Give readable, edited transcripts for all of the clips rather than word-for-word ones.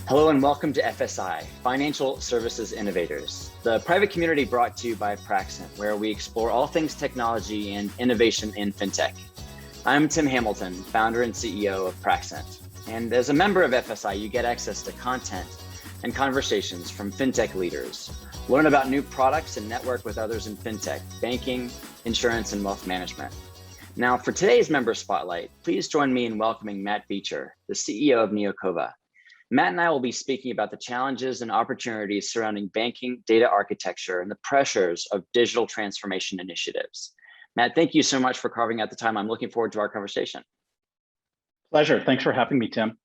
Hello and welcome to FSI, Financial Services Innovators, the private community brought to you by Praxent, where we explore all things technology and innovation in fintech. I'm Tim Hamilton, founder and CEO of Praxent. And as a member of FSI, you get access to content and conversations from fintech leaders. Learn about new products and network with others in fintech, banking, insurance, and wealth management. Now, for today's Member Spotlight, please join me in welcoming Matt Beecher, the CEO of Neocova. Matt and I will be speaking about the challenges and opportunities surrounding banking, data architecture, and the pressures of digital transformation initiatives. Matt, thank you so much for carving out the time. I'm looking forward to our conversation. Pleasure. Thanks for having me, Tim.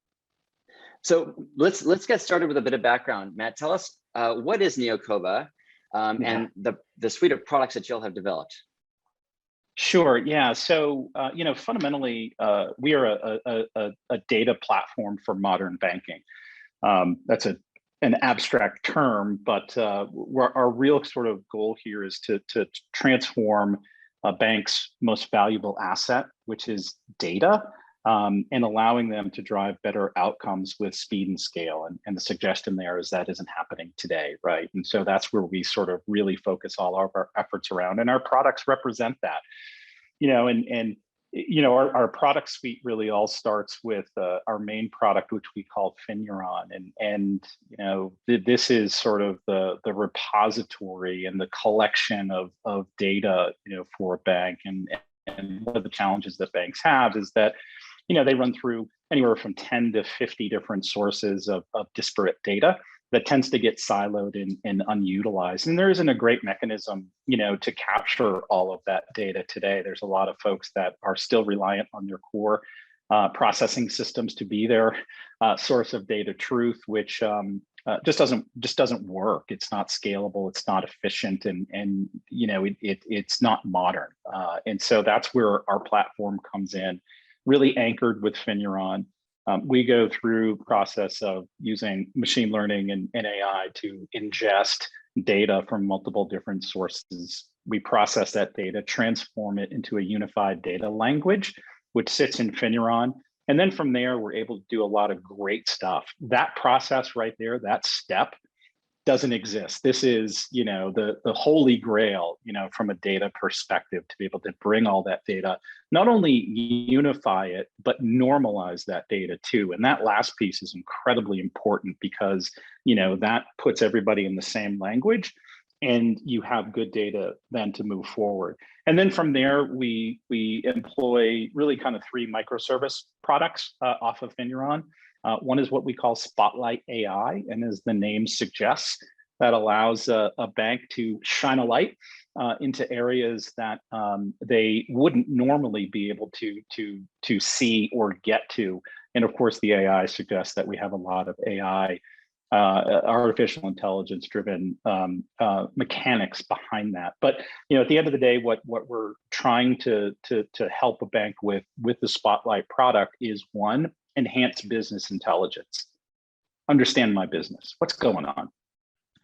So let's get started with a bit of background. Matt, tell us what is Neocova and the suite of products that you'll have developed. Sure. Yeah. So, fundamentally, we are a data platform for modern banking. That's an abstract term, but our real sort of goal here is to transform a bank's most valuable asset, which is data, and allowing them to drive better outcomes with speed and scale. And the suggestion there is that isn't happening today, right? And so that's where we sort of really focus all of our efforts around, and our products represent that. Our product suite really all starts with our main product, which we call Finuron, and this is sort of the repository and the collection of data, for a bank. And one of the challenges that banks have is that they run through anywhere from 10 to 50 different sources of disparate data that tends to get siloed and unutilized. And there isn't a great mechanism, to capture all of that data today. There's a lot of folks that are still reliant on their core processing systems to be their source of data truth, which just doesn't work. It's not scalable. It's not efficient, and it's not modern. And so that's where our platform comes in, really anchored with Finuron. We go through the process of using machine learning and AI to ingest data from multiple different sources. We process that data, transform it into a unified data language, which sits in Finuron. And then from there, we're able to do a lot of great stuff. That process right there, that step, doesn't exist. This is, the holy grail, from a data perspective, to be able to bring all that data, not only unify it, but normalize that data too. And that last piece is incredibly important because, that puts everybody in the same language, and you have good data then to move forward. And then from there, we employ really kind of three microservice products off of Finuron. One is what we call Spotlight AI, and as the name suggests, that allows a bank to shine a light into areas that they wouldn't normally be able to see or get to. And of course, the AI suggests that we have a lot of AI, artificial intelligence-driven mechanics behind that. But at the end of the day, what we're trying to help a bank with the Spotlight product is, one, enhance business intelligence. Understand my business. What's going on?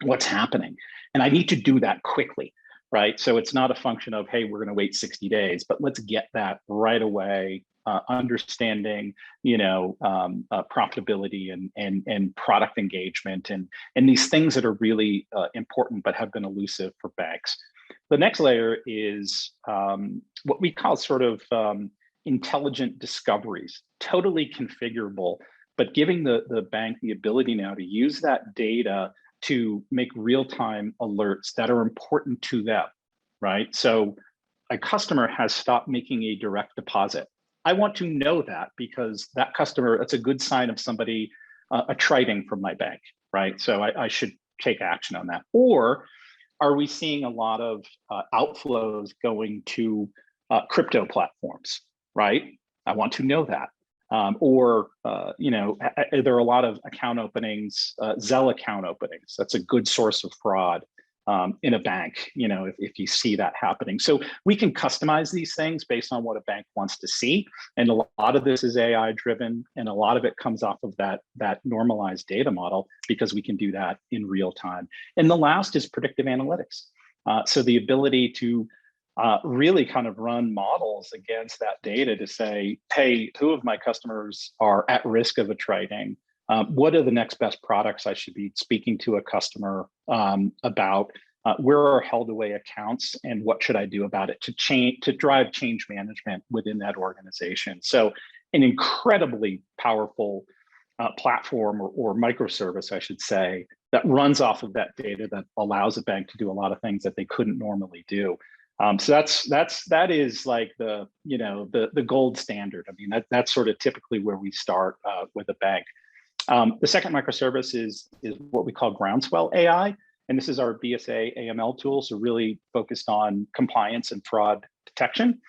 What's happening? And I need to do that quickly, right? So it's not a function of, hey, we're going to wait 60 days, but let's get that right away. Understanding, profitability and product engagement and these things that are really important but have been elusive for banks. The next layer is what we call sort of intelligent discoveries, totally configurable, but giving the bank the ability now to use that data to make real-time alerts that are important to them, right? So a customer has stopped making a direct deposit. I want to know that because that customer, that's a good sign of somebody attriting from my bank, right? So I should take action on that. Or are we seeing a lot of outflows going to crypto platforms? Right? I want to know that. Or there are a lot of account openings, Zelle account openings. That's a good source of fraud in a bank, if you see that happening. So we can customize these things based on what a bank wants to see. And a lot of this is AI driven, and a lot of it comes off of that normalized data model, because we can do that in real time. And the last is predictive analytics. So the ability to really kind of run models against that data to say, hey, who of my customers are at risk of attriting? What are the next best products I should be speaking to a customer about? Where are held away accounts, and what should I do about it to drive change management within that organization? So an incredibly powerful platform or microservice, I should say, that runs off of that data that allows a bank to do a lot of things that they couldn't normally do. So that is like the gold standard. I mean, that's sort of typically where we start with a bank. The second microservice is what we call Groundswell AI, and this is our BSA AML tool, so really focused on compliance and fraud detection.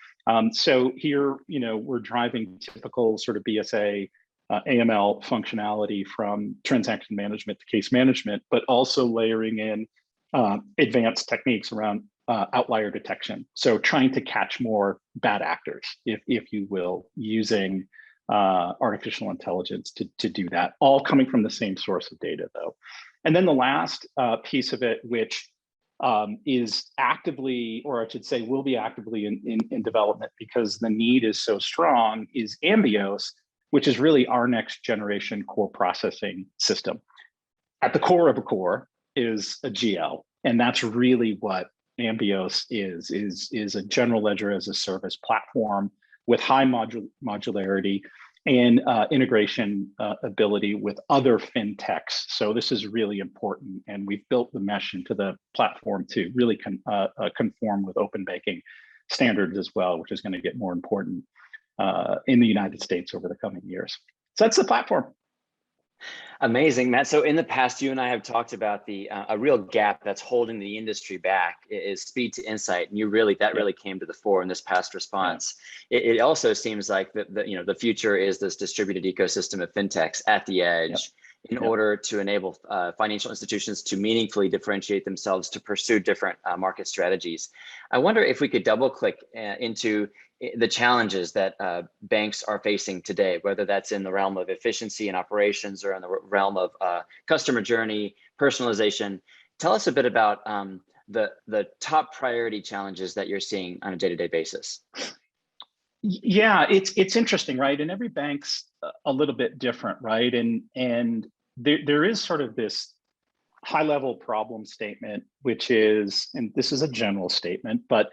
So here, we're driving typical sort of BSA AML functionality from transaction management to case management, but also layering in advanced techniques around outlier detection. So trying to catch more bad actors, if you will, using artificial intelligence to do that, all coming from the same source of data, though. And then the last piece of it, which is actively, or I should say will be actively in development because the need is so strong, is Ambios, which is really our next generation core processing system. At the core of a core is a GL, and that's really what Ambios is a general ledger as a service platform with high modularity and integration ability with other fintechs. So this is really important, and we've built the mesh into the platform to really conform with open banking standards as well, which is going to get more important in the United States over the coming years. So that's the platform. Amazing, Matt. So in the past, you and I have talked about a real gap that's holding the industry back is speed to insight, and really came to the fore in this past response. It also seems like the future is this distributed ecosystem of fintechs at the edge in order to enable financial institutions to meaningfully differentiate themselves to pursue different market strategies. I wonder if we could double click into the challenges that banks are facing today, whether that's in the realm of efficiency and operations or in the realm of customer journey, personalization. Tell us a bit about the top priority challenges that you're seeing on a day-to-day basis. Yeah, it's interesting, right? And every bank's a little bit different, right? And there is sort of this high-level problem statement, which is, and this is a general statement, but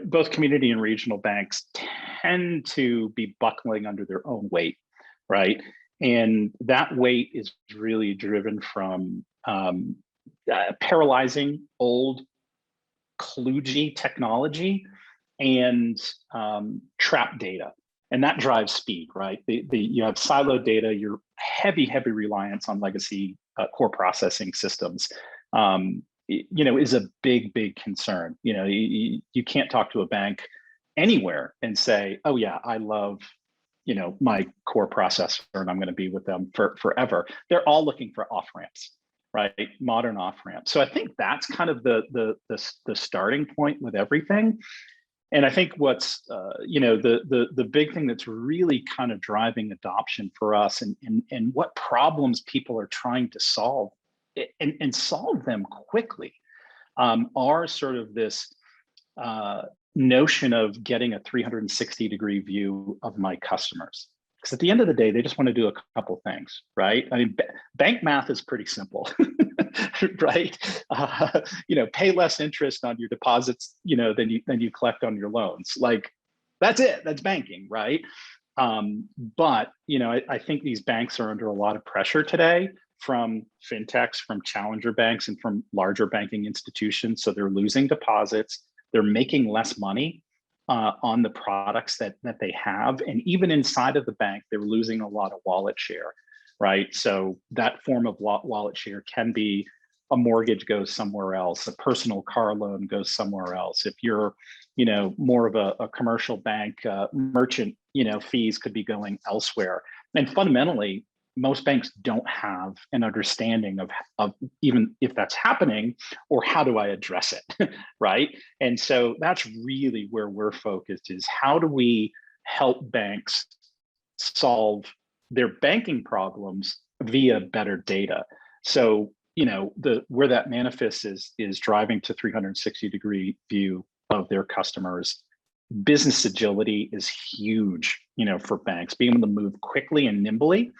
both community and regional banks tend to be buckling under their own weight, right? And that weight is really driven from paralyzing old kludgy technology and trap data. And that drives speed, right? You have siloed data, you're heavy reliance on legacy core processing systems. Is a big concern. You can't talk to a bank anywhere and say, oh yeah, I love, my core processor and I'm going to be with them forever. They're all looking for off-ramps, right? Modern off-ramps. So I think that's kind of the starting point with everything. And I think what's, the big thing that's really kind of driving adoption for us and what problems people are trying to solve and solve them quickly are sort of this notion of getting a 360-degree view of my customers. Because at the end of the day, they just want to do a couple things, right? I mean, bank math is pretty simple, right? Pay less interest on your deposits, than you collect on your loans. Like, that's it. That's banking, right? But I think these banks are under a lot of pressure today from fintechs, from challenger banks, and from larger banking institutions. So they're losing deposits. They're making less money on the products that they have. And even inside of the bank, they're losing a lot of wallet share, right? So that form of wallet share can be a mortgage goes somewhere else, a personal car loan goes somewhere else. If you're, more of a commercial bank, merchant, fees could be going elsewhere. And fundamentally, most banks don't have an understanding of even if that's happening or how do I address it, right? And so that's really where we're focused is how do we help banks solve their banking problems via better data? So, where that manifests is driving to 360-degree view of their customers. Business agility is huge, for banks, being able to move quickly and nimbly.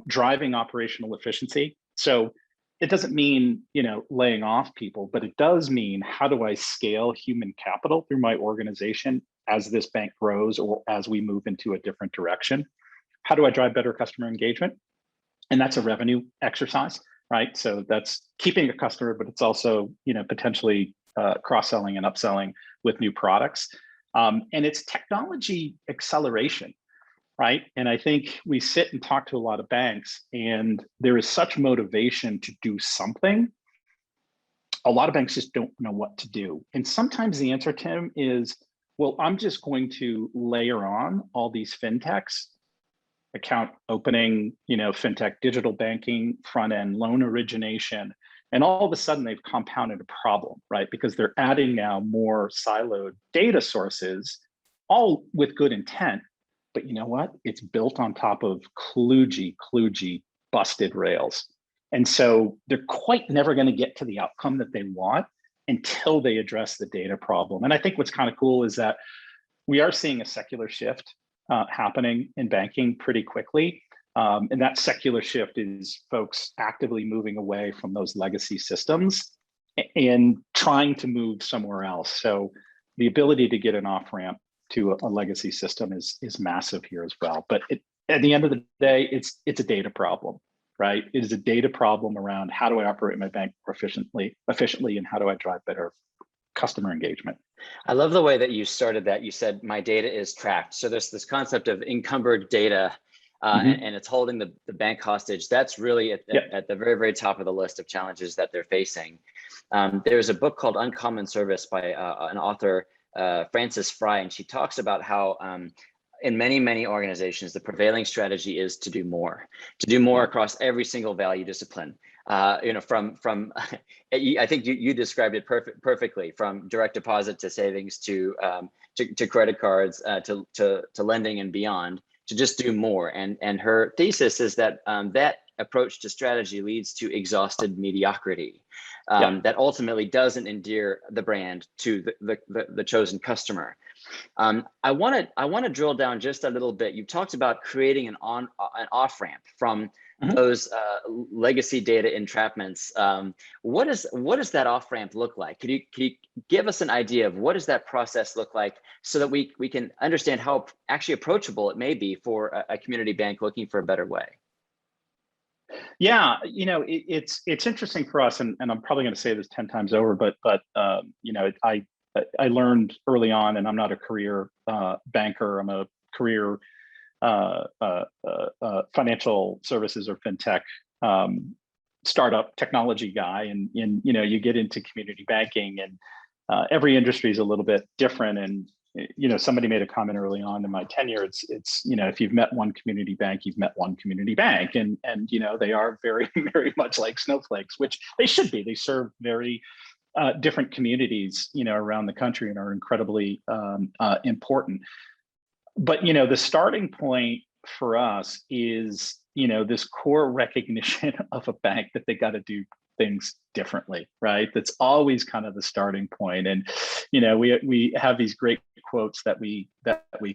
driving operational efficiency. So it doesn't mean, laying off people, but it does mean, how do I scale human capital through my organization as this bank grows or as we move into a different direction? How do I drive better customer engagement? And that's a revenue exercise, right? So that's keeping a customer, but it's also, potentially cross-selling and upselling with new products. And it's technology acceleration, right? And I think we sit and talk to a lot of banks, and there is such motivation to do something. A lot of banks just don't know what to do. And sometimes the answer, Tim, is, well, I'm just going to layer on all these fintechs, account opening, fintech, digital banking, front end, loan origination. And all of a sudden they've compounded a problem, right? Because they're adding now more siloed data sources, all with good intent. But you know what? It's built on top of kludgy, busted rails. And so they're quite never going to get to the outcome that they want until they address the data problem. And I think what's kind of cool is that we are seeing a secular shift happening in banking pretty quickly. And that secular shift is folks actively moving away from those legacy systems and trying to move somewhere else. So the ability to get an off-ramp to a legacy system is massive here as well. But at the end of the day, it's a data problem, right? It is a data problem around, how do I operate my bank more efficiently, and how do I drive better customer engagement? I love the way that you started that. You said, my data is tracked. So there's this concept of encumbered data, and it's holding the bank hostage. That's really at the very, very top of the list of challenges that they're facing. There's a book called Uncommon Service by an author, Frances Fry, and she talks about how in many, many organizations, the prevailing strategy is to do more across every single value discipline. From I think you described it perfectly, from direct deposit to savings to credit cards to lending and beyond, to just do more. And her thesis is that that approach to strategy leads to exhausted mediocrity. That ultimately doesn't endear the brand to the chosen customer. I want to drill down just a little bit. You talked about creating an off ramp from those legacy data entrapments. What does that off ramp look like? Can you give us an idea of what does that process look like, so that we can understand how actually approachable it may be for a community bank looking for a better way? Yeah, it's interesting for us, and I'm probably going to say this 10 times over, but I learned early on, and I'm not a career banker. I'm a career financial services or fintech startup technology guy, and you get into community banking, and every industry is a little bit different. And somebody made a comment early on in my tenure. It's if you've met one community bank, you've met one community bank, and they are very, very much like snowflakes, which they should be. They serve very different communities, around the country, and are incredibly important. But the starting point for us is this core recognition of a bank that they got to do things differently, right? That's always kind of the starting point. And we have these great quotes that we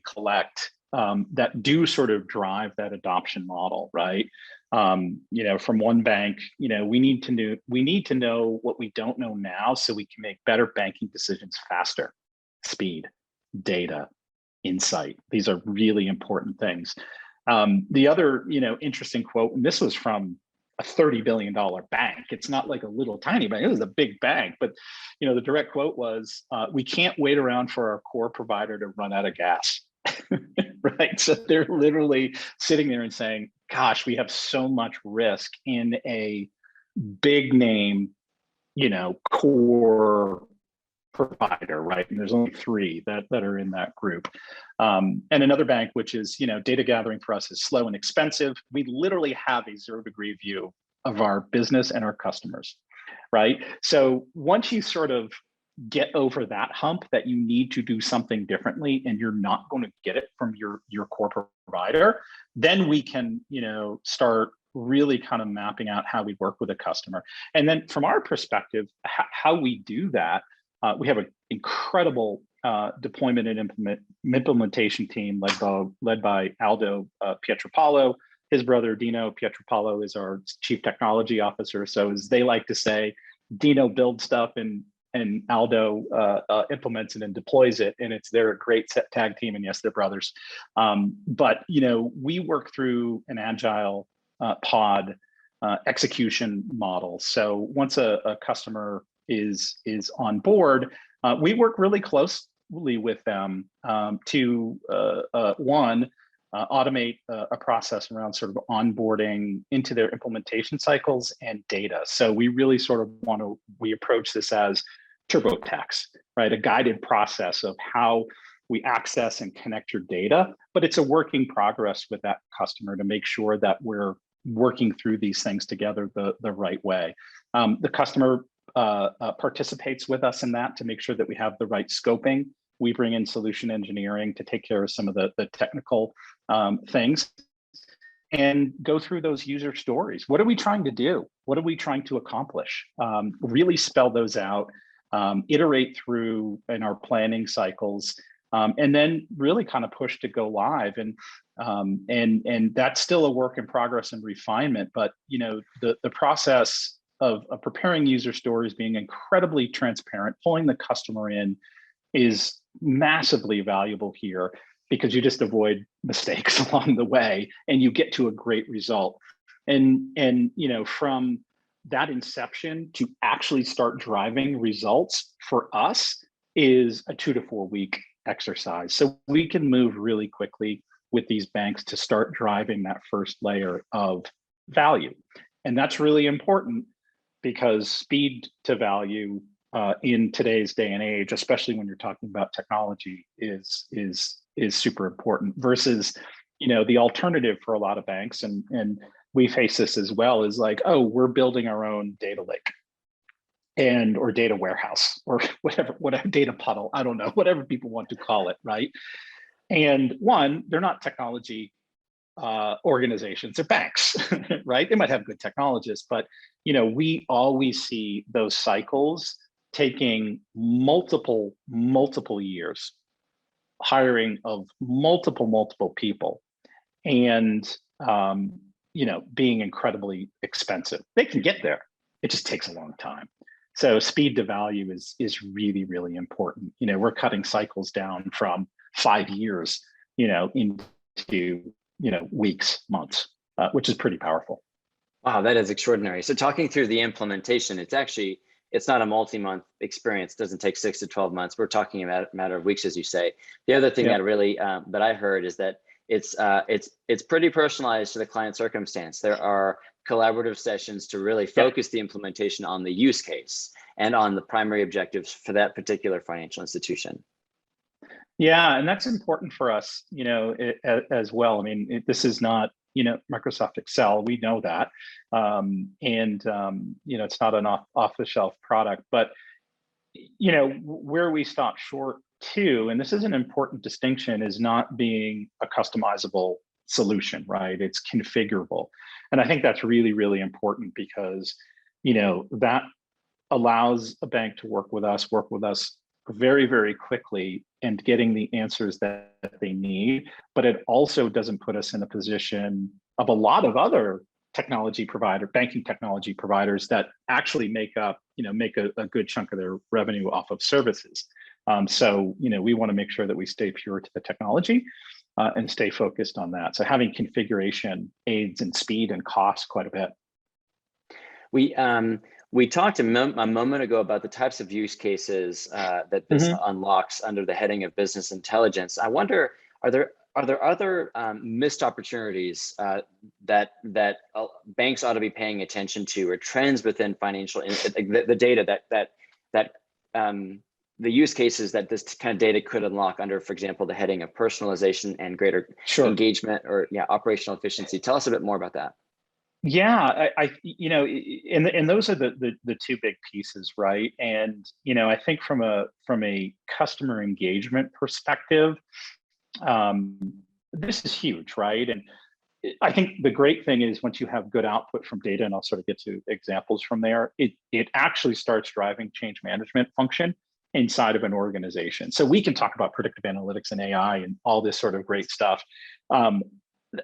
collect that do sort of drive that adoption model, right? From one bank, we need to know what we don't know now, so we can make better banking decisions faster. Speed, data, insight. These are really important things. The other, interesting quote, and this was from a $30 billion bank. It's not like a little tiny bank. It was a big bank, but the direct quote was, "We can't wait around for our core provider to run out of gas." Right? So they're literally sitting there and saying, "Gosh, we have so much risk in a big name, core provider," right? And there's only 3 that are in that group. And another bank, which is, data gathering for us is slow and expensive. We literally have a 0-degree view of our business and our customers, right? So once you sort of get over that hump, that you need to do something differently and you're not going to get it from your core provider, then we can, start really kind of mapping out how we work with a customer. And then from our perspective, how we do that, we have an incredible deployment and implementation team led by Aldo Pietropalo, His brother, Dino Pietropalo, is our chief technology officer. So as they like to say, Dino builds stuff and Aldo implements it and deploys it. And they're a great tag team. And yes, they're brothers. But, we work through an agile pod execution model. So once a customer is on board, we work really closely with them to automate a process around sort of onboarding into their implementation cycles and data. So we really sort of we approach this as TurboTax, right? A guided process of how we access and connect your data, but it's a work in progress with that customer to make sure that we're working through these things together the right way. The customer participates with us in that to make sure that we have the right scoping. We bring in solution engineering to take care of some of the technical things and go through those user stories. What are we trying to do? What are we trying to accomplish? Really spell those out, iterate through in our planning cycles, and then really kind of push to go live. And that's still a work in progress and refinement. But the process of preparing user stories, being incredibly transparent, pulling the customer in, is massively valuable here because you just avoid mistakes along the way and you get to a great result. And from that inception to actually start driving results for us is a 2 to 4 week exercise. So we can move really quickly with these banks to start driving that first layer of value. And that's really important because speed to value in today's day and age, especially when you're talking about technology, is super important versus the alternative for a lot of banks, and we face this as well, is like, oh, we're building our own data lake or data warehouse or whatever data puddle, I don't know, whatever people want to call it, right? And one, they're not technology organizations, they're banks, right? They might have good technologists, but we always see those cycles taking multiple years, hiring of multiple people, and being incredibly expensive. They can get there, it just takes a long time. So speed to value is really, really important. We're cutting cycles down from 5 years, into weeks, months, which is pretty powerful. Wow, that is extraordinary. So talking through the implementation, it's not a multi-month experience. It doesn't take 6 to 12 months. We're talking about a matter of weeks, as you say. The other thing that really that I heard is that it's pretty personalized to the client circumstance. There are collaborative sessions to really focus the implementation on the use case and on the primary objectives for that particular financial institution. Yeah, and that's important for us, as well. I mean, this is not, Microsoft Excel. We know that, it's not an off-the-shelf product. But where we stop short too, and this is an important distinction, is not being a customizable solution, right? It's configurable, and I think that's really, really important because that allows a bank to work with us very, very quickly and getting the answers that they need. But it also doesn't put us in a position of a lot of other banking technology providers that actually make a good chunk of their revenue off of services. So we want to make sure that we stay pure to the technology and stay focused on that. So having configuration aids in speed and cost quite a bit. We talked a moment ago about the types of use cases that this unlocks under the heading of business intelligence. I wonder, are there other missed opportunities that banks ought to be paying attention to, or trends within financial, the data that the use cases that this kind of data could unlock under, for example, the heading of personalization and greater engagement or operational efficiency? Tell us a bit more about that. Yeah, and those are the two big pieces, right? And I think from a customer engagement perspective, this is huge, right? And I think the great thing is once you have good output from data, and I'll sort of get to examples from there, it actually starts driving change management function inside of an organization. So we can talk about predictive analytics and AI and all this sort of great stuff.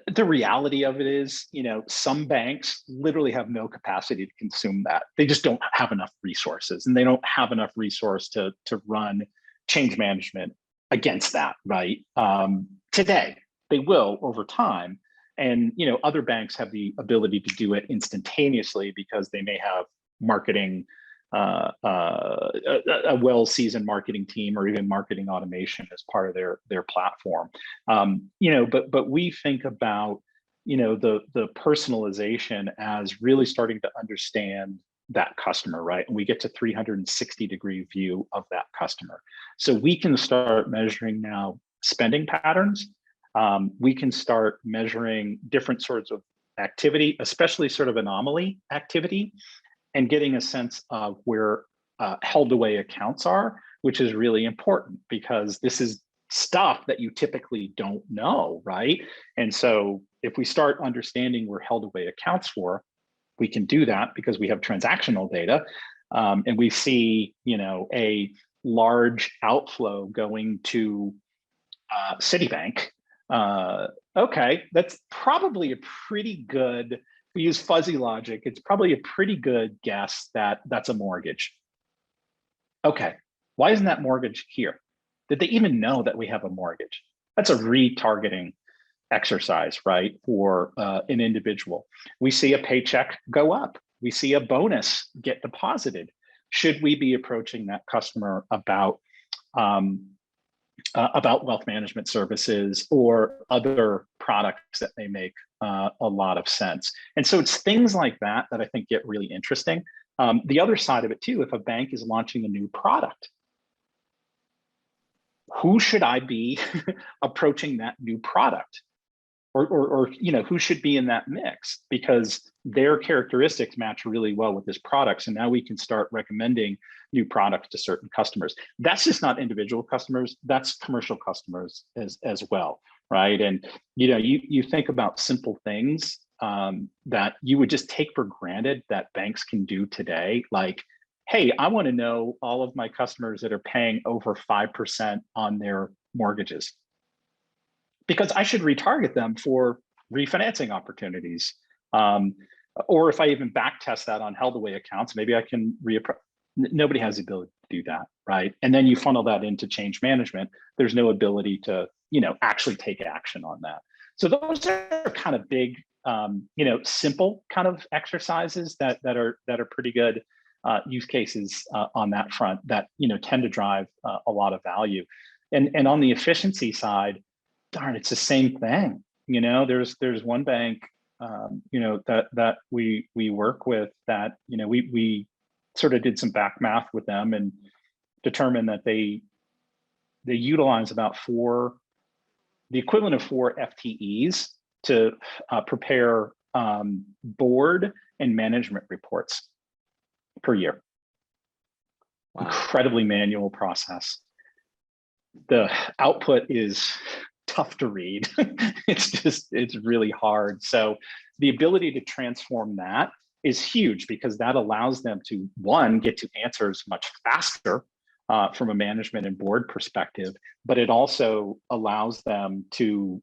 The reality of it is, some banks literally have no capacity to consume that. They just don't have enough resources, and they don't have enough resource to run change management against that, right? Today, they will over time. And other banks have the ability to do it instantaneously because they may have marketing, a well-seasoned marketing team, or even marketing automation as part of their platform. But we think about the personalization as really starting to understand that customer, right? And we get to 360-degree view of that customer. So we can start measuring now spending patterns. We can start measuring different sorts of activity, especially sort of anomaly activity, and getting a sense of where held away accounts are, which is really important because this is stuff that you typically don't know, right? And so if we start understanding where held away accounts for, we can do that because we have transactional data, and we see a large outflow going to Citibank. Okay, that's probably a pretty good, if we use fuzzy logic, it's probably a pretty good guess that that's a mortgage. Okay, why isn't that mortgage here? Did they even know that we have a mortgage? That's a retargeting exercise, right, for an individual. We see a paycheck go up. We see a bonus get deposited. Should we be approaching that customer about wealth management services or other products that may make a lot of sense? And so it's things like that that I think get really interesting. The other side of it too, if a bank is launching a new product, who should I be approaching that new product? Or who should be in that mix, because their characteristics match really well with this product. So now we can start recommending new products to certain customers. That's just not individual customers, that's commercial customers as well, right? And you think about simple things that you would just take for granted that banks can do today, like, hey, I want to know all of my customers that are paying over 5% on their mortgages, because I should retarget them for refinancing opportunities. Or if I even back test that on held away accounts, maybe I can nobody has the ability to do that, right? And then you funnel that into change management. There's no ability to, actually take action on that. So those are kind of big, simple kind of exercises that are pretty good use cases on that front that, tend to drive a lot of value. And on the efficiency side, darn, it's the same thing. There's one bank, that we work with that, we sort of did some back math with them and determined that they utilize about the equivalent of 4 FTEs to prepare board and management reports per year. Wow. Incredibly manual process. The output is tough to read. It's really hard. So the ability to transform that is huge, because that allows them to, one, get to answers much faster from a management and board perspective, but it also allows them to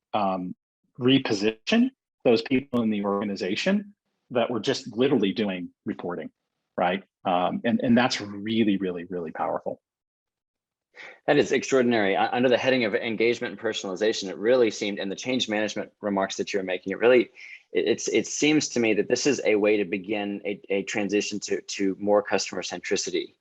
reposition those people in the organization that were just literally doing reporting, right? And that's really, really, really powerful. That is extraordinary. Under the heading of engagement and personalization, it really seemed, and the change management remarks that you're making, it seems to me that this is a way to begin a transition to more customer centricity.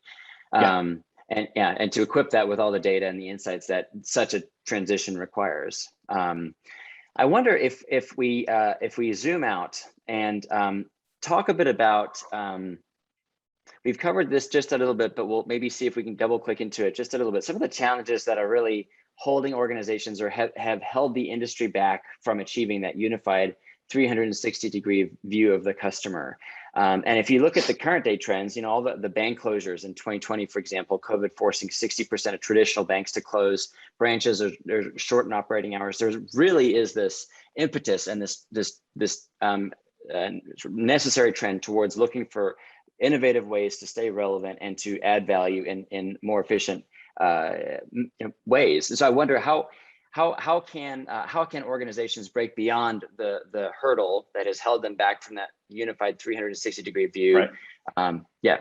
Yeah. And to equip that with all the data and the insights that such a transition requires. I wonder if we zoom out and talk a bit about. We've covered this just a little bit, but we'll maybe see if we can double click into it just a little bit. Some of the challenges that are really holding organizations or have held the industry back from achieving that unified 360-degree view of the customer. And if you look at the current day trends, all the bank closures in 2020, for example, COVID forcing 60% of traditional banks to close branches or shorten operating hours. There really is this impetus and this necessary trend towards looking for innovative ways to stay relevant and to add value in more efficient ways. And so I wonder how how can organizations break beyond the hurdle that has held them back from that unified 360-degree view? Right. Yeah.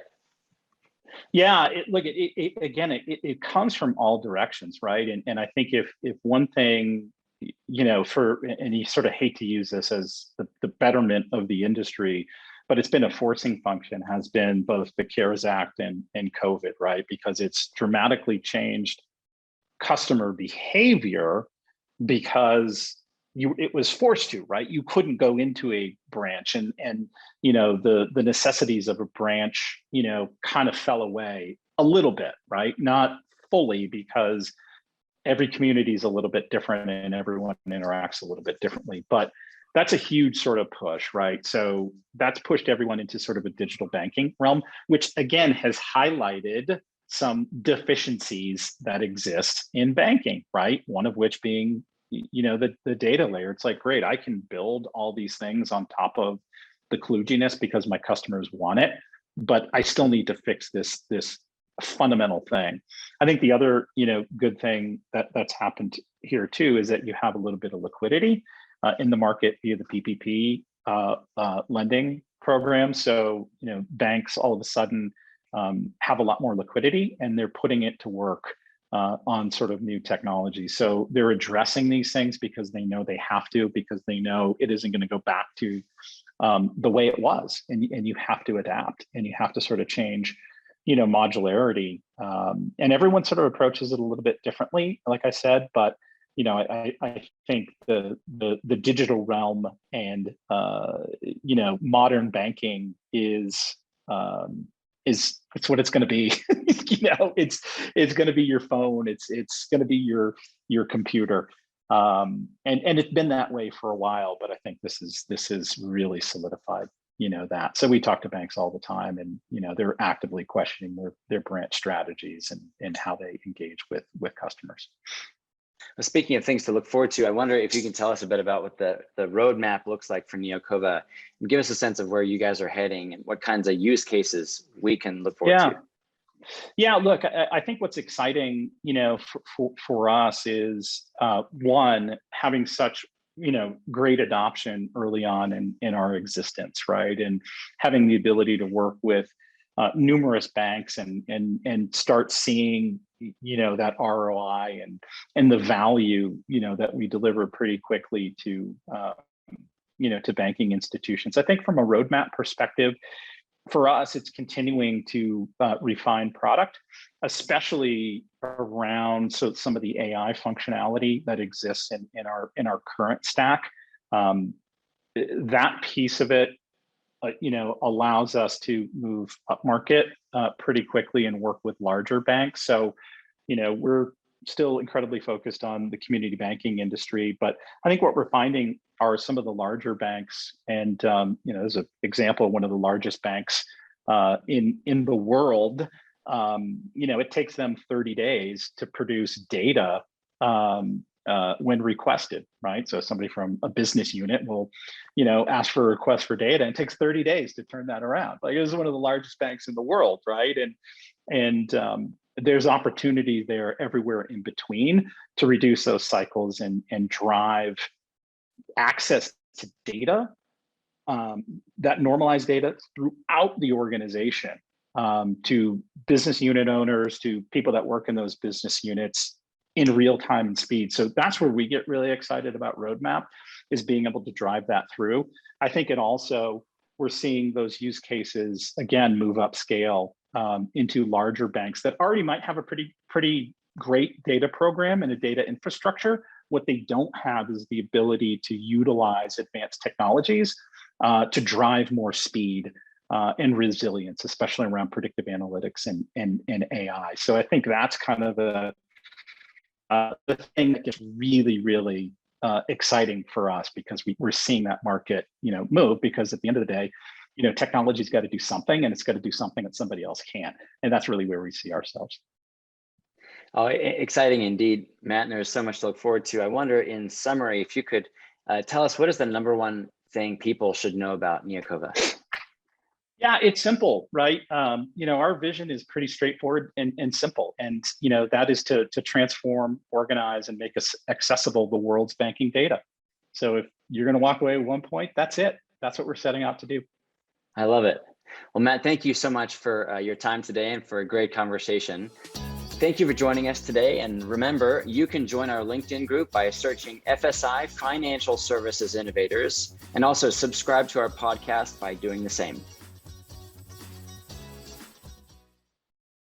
Yeah, it comes from all directions, right? And I think if one thing, and you sort of hate to use this as the betterment of the industry, but it's been a forcing function, has been both the CARES Act and COVID, right? Because it's dramatically changed customer behavior because it was forced to, right? You couldn't go into a branch and the necessities of a branch, kind of fell away a little bit, right? Not fully, because every community is a little bit different and everyone interacts a little bit differently, but that's a huge sort of push, right? So that's pushed everyone into sort of a digital banking realm, which again has highlighted some deficiencies that exist in banking, right? One of which being, the data layer. It's like, great, I can build all these things on top of the kludginess because my customers want it, but I still need to fix this fundamental thing. I think the other, good thing that's happened here too is that you have a little bit of liquidity in the market via the PPP lending program. So, banks all of a sudden have a lot more liquidity and they're putting it to work on sort of new technology. So they're addressing these things because they know they have to, because they know it isn't going to go back to the way it was. And you have to adapt and you have to sort of change, modularity. And everyone sort of approaches it a little bit differently, like I said, but I think the digital realm and modern banking is it's what it's going to be. It's going to be your phone. It's going to be your computer. And it's been that way for a while, but I think this is really solidified, that. So we talk to banks all the time, and they're actively questioning their branch strategies and how they engage with customers. Well, speaking of things to look forward to, I wonder if you can tell us a bit about what the roadmap looks like for Neocova, and give us a sense of where you guys are heading and what kinds of use cases we can look forward to. Yeah, look, I think what's exciting, for us is one, having such, great adoption early on in our existence, right? And having the ability to work with numerous banks and start seeing, that ROI and the value, that we deliver pretty quickly to, to banking institutions. I think from a roadmap perspective, for us, it's continuing to refine product, especially around some of the AI functionality that exists in our current stack. That piece of it, allows us to move upmarket pretty quickly and work with larger banks. So, we're still incredibly focused on the community banking industry, but I think what we're finding are some of the larger banks, and there's an example of one of the largest banks in the world. It takes them 30 days to produce data when requested, right? So somebody from a business unit will, ask for a request for data, and it takes 30 days to turn that around. Like, it is one of the largest banks in the world, right? And there's opportunity there everywhere in between to reduce those cycles and drive access to data, that normalized data throughout the organization, to business unit owners, to people that work in those business units in real time and speed. So that's where we get really excited about roadmap, is being able to drive that through. I think it also, we're seeing those use cases again move up scale into larger banks that already might have a pretty great data program and a data infrastructure. What they don't have is the ability to utilize advanced technologies to drive more speed and resilience, especially around predictive analytics and AI. So I think that's kind of the thing that gets really, really exciting for us, because we're seeing that market, move, because at the end of the day, technology's got to do something, and it's got to do something that somebody else can't. And that's really where we see ourselves. Oh, exciting indeed, Matt. And there's so much to look forward to. I wonder, in summary, if you could tell us, what is the number one thing people should know about Neocova? Yeah, it's simple, right? Our vision is pretty straightforward and simple. And, that is to transform, organize, and make us accessible the world's banking data. So if you're going to walk away with 1 point, that's it. That's what we're setting out to do. I love it. Well, Matt, thank you so much for your time today and for a great conversation. Thank you for joining us today. And remember, you can join our LinkedIn group by searching FSI Financial Services Innovators, and also subscribe to our podcast by doing the same.